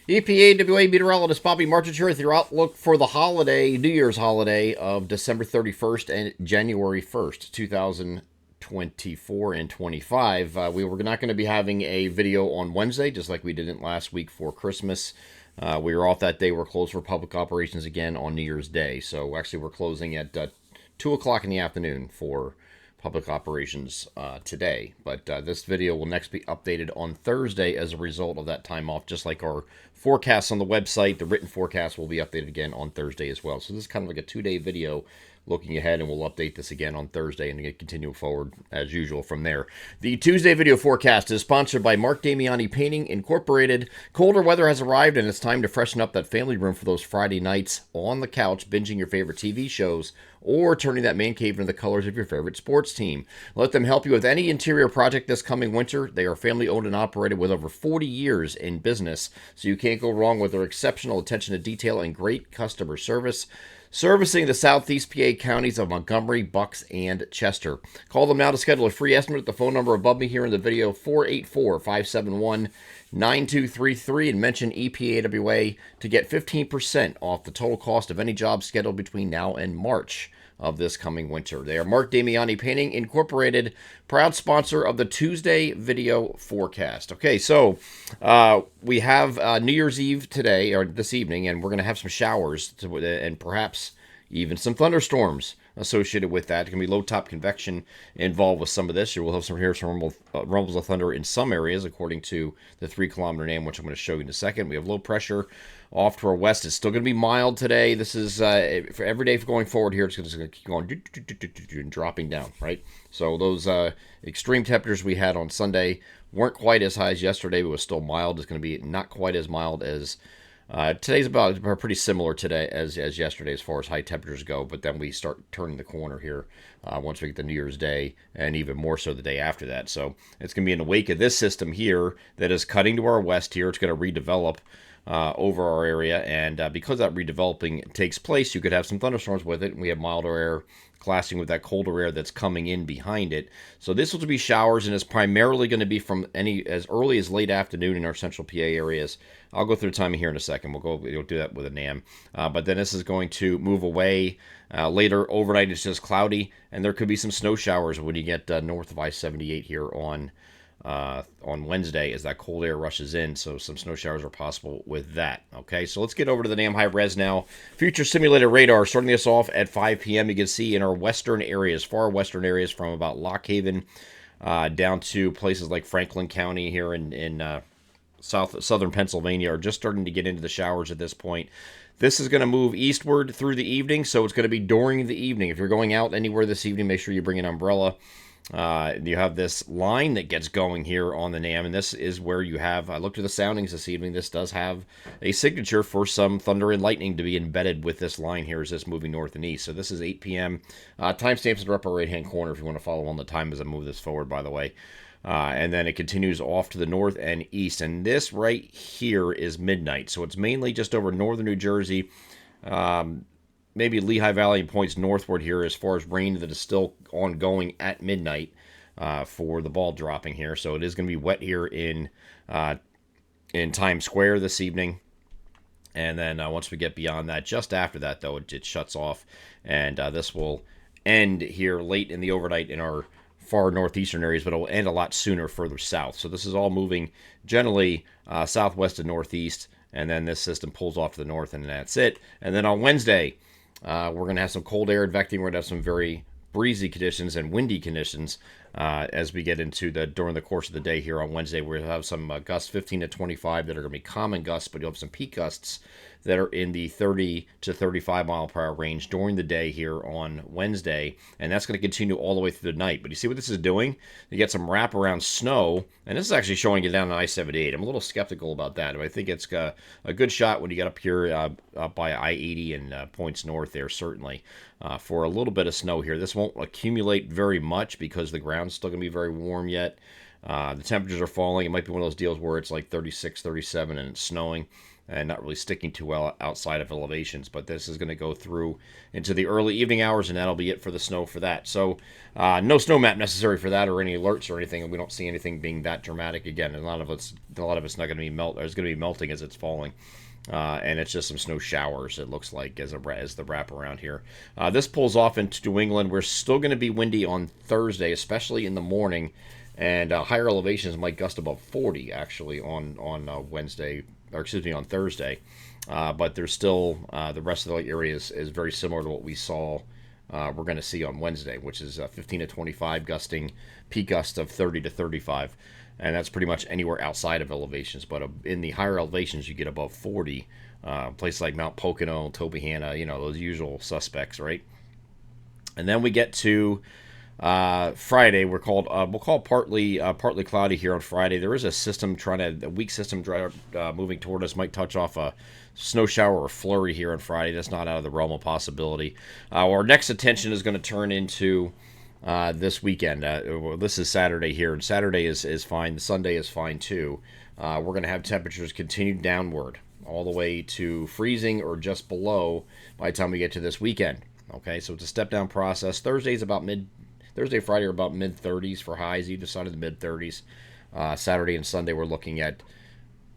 EPAWA meteorologist Bobby Martin here with your outlook for the holiday, New Year's holiday of December 31st and January 1st, 2024 and 25. We were not going to be having a video on Wednesday, just like we didn't last week for Christmas. We were off that day. We're closed for public operations again on New Year's Day. So actually, we're closing at 2 o'clock in the afternoon for public operations today. But this video will next be updated on Thursday as a result of that time off, just like our forecasts on the website. The written forecast will be updated again on Thursday as well. So this is kind of like a 2-day video looking ahead, and we'll update this again on Thursday and continue forward as usual from there. The Tuesday video forecast is sponsored by Mark Damiani Painting Incorporated. Colder weather has arrived, and it's time to freshen up that family room for those Friday nights on the couch, binging your favorite TV shows, or turning that man cave into the colors of your favorite sports team. Let them help you with any interior project this coming winter. They are family owned and operated with over 40 years in business, so you can't go wrong with their exceptional attention to detail and great customer service, servicing the southeast PA counties of Montgomery, Bucks, and Chester. Call them now to schedule a free estimate at the phone number above me here in the video, 484-571-9233, and mention EPAWA to get 15% off the total cost of any job scheduled between now and March of this coming winter. They are Mark Damiani Painting Incorporated, proud sponsor of the Tuesday video forecast. Okay, so we have New Year's Eve today, or this evening, and we're going to have some showers and perhaps even some thunderstorms associated with that. There can be low-top convection involved with some of this. You will have some rumbles of thunder in some areas, according to the 3-kilometer NAM, which I'm going to show you in a second. We have low pressure off to our west. It's still going to be mild today. This is for every day going forward here. It's going to keep going and dropping down, right? So those extreme temperatures we had on Sunday weren't quite as high as yesterday, but was still mild. It's going to be not quite as mild as today's about pretty similar today as yesterday as far as high temperatures go, but then we start turning the corner here once we get to New Year's Day, and even more so the day after that. So it's going to be in the wake of this system here that is cutting to our west here. It's going to redevelop over our area, and because that redeveloping takes place, you could have some thunderstorms with it, and we have milder air clashing with that colder air that's coming in behind it. So this will be showers, and it's primarily going to be from as early as late afternoon in our central PA areas. I'll go through the timing here in a second. We'll do that with a NAM. But then this is going to move away later. Overnight it's just cloudy, and there could be some snow showers when you get north of I-78 here on Wednesday as that cold air rushes in, so some snow showers are possible with that. Okay, so let's get over to the NAM high res now. Future simulated radar starting this off at 5 p.m. You can see in our western areas, far western areas from about Lock Haven down to places like Franklin County here in southern Pennsylvania are just starting to get into the showers at this point. This is going to move eastward through the evening, so it's going to be during the evening. If you're going out anywhere this evening, make sure you bring an umbrella. You have this line that gets going here on the NAM, and this is where you have, I looked at the soundings this evening, this does have a signature for some thunder and lightning to be embedded with this line here as this moving north and east. So this is 8 p.m. Timestamps in the upper right-hand corner if you want to follow on the time as I move this forward, by the way. And then it continues off to the north and east, and this right here is midnight, so it's mainly just over northern New Jersey, maybe Lehigh Valley and points northward here as far as rain that is still ongoing at midnight for the ball dropping here. So it is going to be wet here in Times Square this evening. And then once we get beyond that, just after that, though, it shuts off. And this will end here late in the overnight in our far northeastern areas, but it will end a lot sooner further south. So this is all moving generally southwest and northeast. And then this system pulls off to the north, and that's it. And then on Wednesday, we're going to have some cold air advecting. We're going to have some very breezy conditions and windy conditions as we get into during the course of the day here on Wednesday. We'll have some gusts 15 to 25 that are going to be common gusts, but you'll have some peak gusts that are in the 30 to 35 mile per hour range during the day here on Wednesday, and that's going to continue all the way through the night. But you see what this is doing? You get some wraparound snow, and this is actually showing it down on I-78. I'm a little skeptical about that, but I think it's a good shot when you get up here up by I-80 and points north there, certainly, for a little bit of snow here. This won't accumulate very much because the ground's still going to be very warm yet. The temperatures are falling. It might be one of those deals where it's like 36, 37, and it's snowing and not really sticking too well outside of elevations. But this is going to go through into the early evening hours, and that'll be it for the snow for that. So no snow map necessary for that or any alerts or anything. And we don't see anything being that dramatic. Again, a lot of it's not going to be It's going to be melting as it's falling. And it's just some snow showers, it looks like, as the wrap around here. This pulls off into New England. We're still going to be windy on Thursday, especially in the morning, and higher elevations might gust above 40 actually on Wednesday, or excuse me, on Thursday. But there's still the rest of the area is very similar to what we saw. We're going to see on Wednesday, which is 15 to 25 gusting, peak gust of 30 to 35. And that's pretty much anywhere outside of elevations. But in the higher elevations, you get above 40. Places like Mount Pocono, Tobyhanna, those usual suspects, right? And then we get to Friday. We'll call partly cloudy here on Friday. There is a weak system moving toward us. Might touch off a snow shower or flurry here on Friday. That's not out of the realm of possibility. Our next attention is going to turn into this weekend. This is Saturday here, and Saturday is fine. Sunday is fine too. We're going to have temperatures continue downward all the way to freezing or just below by the time we get to this weekend. Okay, so it's a step down process. Thursday, Friday are about mid 30s for highs, either side of the mid 30s. Saturday and Sunday we're looking at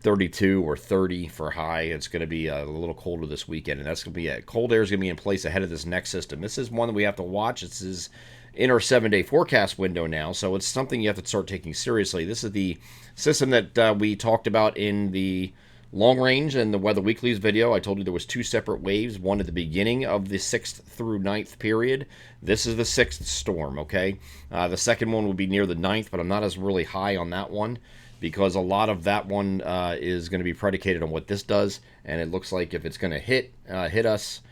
32 or 30 for high. It's going to be a little colder this weekend, and that's going to be cold air is going to be in place ahead of this next system. This is one that we have to watch. This is in our 7-day forecast window now, so it's something you have to start taking seriously. This is the system that we talked about in the long range and the Weather Weeklies video. I told you there was 2 separate waves, one at the beginning of the 6th through 9th period. This is the 6th storm, okay? The second one will be near the 9th, but I'm not as really high on that one because a lot of that one is going to be predicated on what this does, and it looks like if it's going to hit us,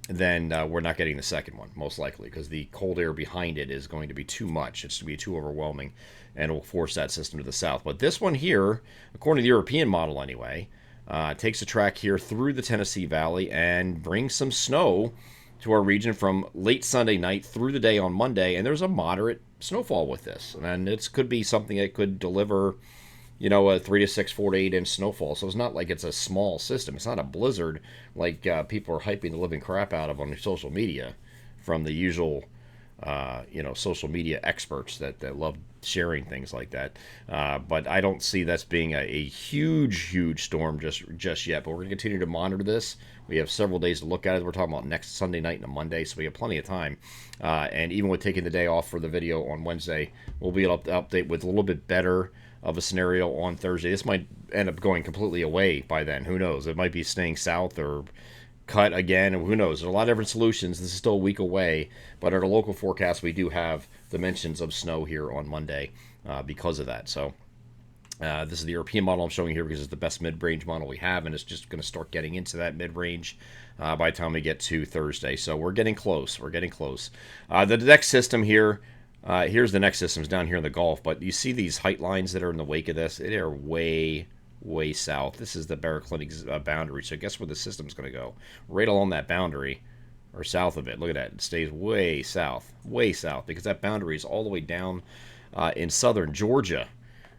then we're not getting the second one, most likely, because the cold air behind it is going to be too much. It's going to be too overwhelming, and it will force that system to the south. But this one here, according to the European model anyway, takes a track here through the Tennessee Valley and brings some snow to our region from late Sunday night through the day on Monday, and there's a moderate snowfall with this. And it could be something that could deliver a 3 to 6, 4 to 8 inch snowfall. So it's not like it's a small system. It's not a blizzard like people are hyping the living crap out of on social media from the usual, social media experts that love sharing things like that. But I don't see this being a huge storm just yet. But we're going to continue to monitor this. We have several days to look at it. We're talking about next Sunday night and a Monday, so we have plenty of time. And even with taking the day off for the video on Wednesday, we'll be able to update with a little bit better of a scenario on Thursday. This might end up going completely away by then. Who knows? It might be staying south or cut again. Who knows? There's a lot of different solutions. This is still a week away, but at our local forecast, we do have dimensions of snow here on Monday because of that. So this is the European model I'm showing here because it's the best mid-range model we have, and it's just going to start getting into that mid-range by the time we get to Thursday. So we're getting close. The next system here, here's the next systems down here in the Gulf, but you see these height lines that are in the wake of this? They are way south. This is the Barraclough boundary, so guess where the system's going to go? Right along that boundary, or south of it. Look at that. It stays way south, because that boundary is all the way down in southern Georgia.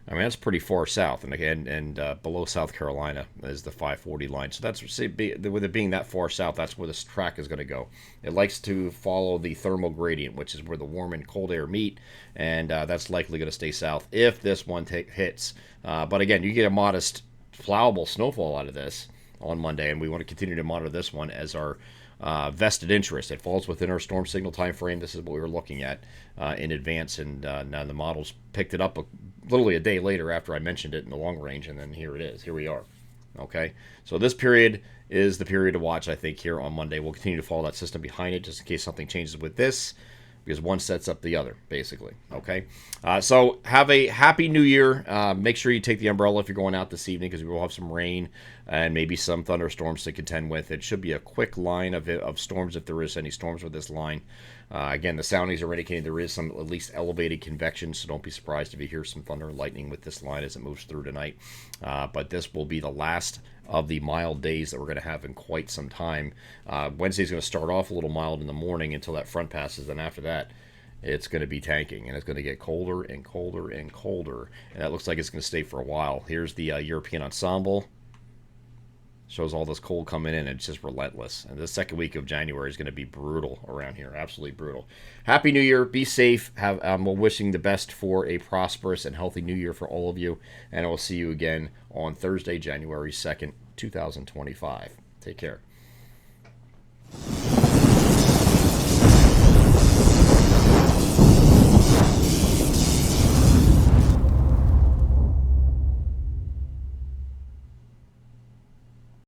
I mean, that's pretty far south, and below South Carolina is the 540 line. So that's with it being that far south, that's where this track is going to go. It likes to follow the thermal gradient, which is where the warm and cold air meet, and that's likely going to stay south if this one hits. But again, you get a modest plowable snowfall out of this on Monday, and we want to continue to monitor this one as our vested interest. It falls within our storm signal time frame. This is what we were looking at in advance, and now the models picked it up literally a day later after I mentioned it in the long range, and then here it is. Here we are. Okay, so this period is the period to watch, I think, here on Monday. We'll continue to follow that system behind it just in case something changes with this, because one sets up the other, basically. Okay, so have a happy new year. Make sure you take the umbrella if you're going out this evening, because we will have some rain and maybe some thunderstorms to contend with. It should be a quick line of storms if there is any storms with this line. Again, the soundings are indicating there is some at least elevated convection, so don't be surprised if you hear some thunder and lightning with this line as it moves through tonight. But this will be the last of the mild days that we're going to have in quite some time. Wednesday's going to start off a little mild in the morning until that front passes, and after that, it's going to be tanking, and it's going to get colder and colder and colder, and that looks like it's going to stay for a while. Here's the European ensemble. Shows all this cold coming in. It's just relentless. And the second week of January is going to be brutal around here. Absolutely brutal. Happy New Year. Be safe. I'm wishing the best for a prosperous and healthy New Year for all of you. And I will see you again on Thursday, January 2nd, 2025. Take care.